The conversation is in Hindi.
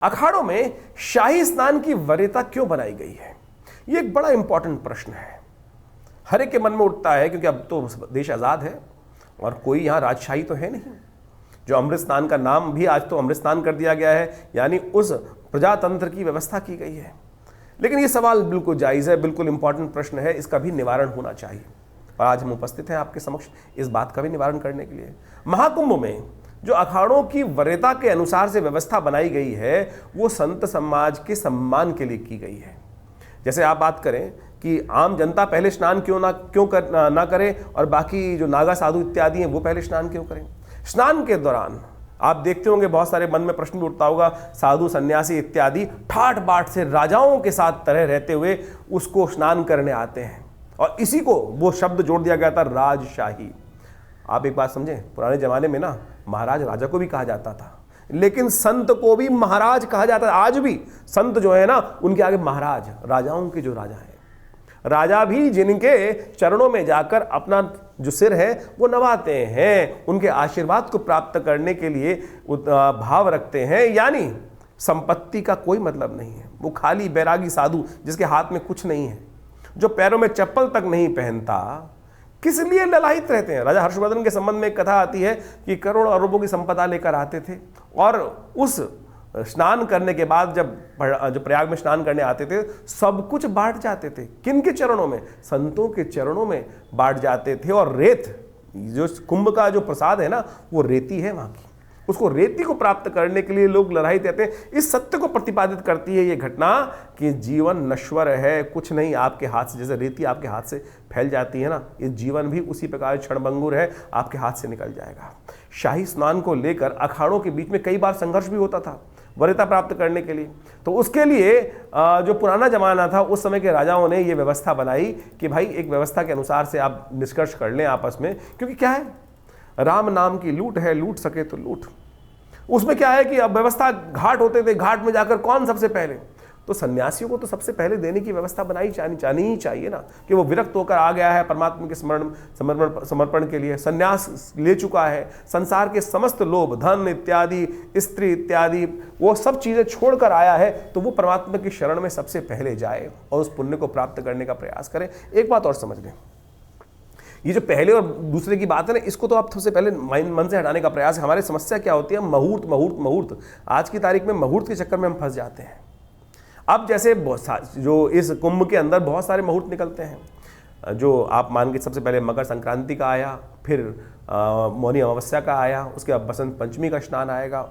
अखाड़ों में शाही स्नान की वरीयता क्यों बनाई गई है? ये एक बड़ा इंपॉर्टेंट प्रश्न है। हर एक के मन में उठता है, क्योंकि अब तो देश आज़ाद है और कोई यहाँ राजशाही तो है नहीं। जो अमृत स्नान का नाम भी आज तो अमृत स्नान कर दिया गया है, यानी उस प्रजातंत्र की व्यवस्था की गई है। लेकिन ये सवाल बिल्कुल जायज़ है, बिल्कुल इंपॉर्टेंट प्रश्न है, इसका भी निवारण होना चाहिए। और आज हम उपस्थित हैं आपके समक्ष इस बात का भी निवारण करने के लिए। महाकुंभ में जो अखाड़ों की वरीयता के अनुसार से व्यवस्था बनाई गई है, वो संत समाज के सम्मान के लिए की गई है। जैसे आप बात करें कि आम जनता पहले स्नान क्यों ना करे और बाकी जो नागा साधु इत्यादि हैं वो पहले स्नान क्यों करें। स्नान के दौरान आप देखते होंगे बहुत सारे मन में प्रश्न भी उठता होगा, साधु सन्यासी इत्यादि ठाट बाट से राजाओं के साथ तरह रहते हुए उसको स्नान करने आते हैं, और इसी को वो शब्द जोड़ दिया गया था राजशाही। आप एक बात समझें, पुराने जमाने में ना महाराज राजा को भी कहा जाता था, लेकिन संत को भी महाराज कहा जाता है। आज भी संत जो है ना, उनके आगे महाराज, राजाओं के जो राजा हैं, राजा भी जिनके चरणों में जाकर अपना जो सिर है वो नवाते हैं, उनके आशीर्वाद को प्राप्त करने के लिए भाव रखते हैं। यानी संपत्ति का कोई मतलब नहीं है। वो खाली बैरागी साधु जिसके हाथ में कुछ नहीं है, जो पैरों में चप्पल तक नहीं पहनता, किस लिए ललायित रहते हैं। राजा हर्षवर्धन के संबंध में एक कथा आती है कि करोड़ों अरबों की संपदा लेकर आते थे, और उस स्नान करने के बाद जब प्रयाग में स्नान करने आते थे, सब कुछ बांट जाते थे। किन के चरणों में? संतों के चरणों में बांट जाते थे। और रेत, जो कुंभ का जो प्रसाद है ना, वो रेती है वहाँ की, उसको रेती को प्राप्त करने के लिए लोग लड़ाई देते हैं। इस सत्य को प्रतिपादित करती है ये घटना कि जीवन नश्वर है, कुछ नहीं आपके हाथ से, जैसे रेती आपके हाथ से फैल जाती है ना, ये जीवन भी उसी प्रकार क्षणभंगुर है, आपके हाथ से निकल जाएगा। शाही स्नान को लेकर अखाड़ों के बीच में कई बार संघर्ष भी होता था वरीयता प्राप्त करने के लिए। तो उसके लिए जो पुराना जमाना था, उस समय के राजाओं ने ये व्यवस्था बनाई कि भाई एक व्यवस्था के अनुसार से आप निष्कर्ष कर लें आपस में, क्योंकि क्या है, राम नाम की लूट है, लूट सके तो लूट। उसमें क्या है कि अब व्यवस्था घाट होते थे, घाट में जाकर कौन सबसे पहले, तो सन्यासियों को तो सबसे पहले देने की व्यवस्था बनाई जानी ही चाहिए ना, कि वो विरक्त होकर आ गया है परमात्मा के समर्पण के लिए, सन्यास ले चुका है, संसार के समस्त लोभ, धन इत्यादि, स्त्री इत्यादि, वो सब चीज़ें छोड़कर आया है, तो वो परमात्मा की शरण में सबसे पहले जाए और उस पुण्य को प्राप्त करने का प्रयास करे। एक बात और समझ लें, ये जो पहले और दूसरे की बात है ना, इसको तो आप सबसे पहले मन से हटाने का प्रयास है। हमारी समस्या क्या होती है, मुहूर्त मुहूर्त मुहूर्त। आज की तारीख में मुहूर्त के चक्कर में हम फंस जाते हैं। अब जैसे जो इस कुंभ के अंदर बहुत सारे मुहूर्त निकलते हैं, जो आप मान के सबसे पहले मकर संक्रांति का आया, फिर मौनी अमावस्या का आया, उसके बाद बसंत पंचमी का स्नान आएगा,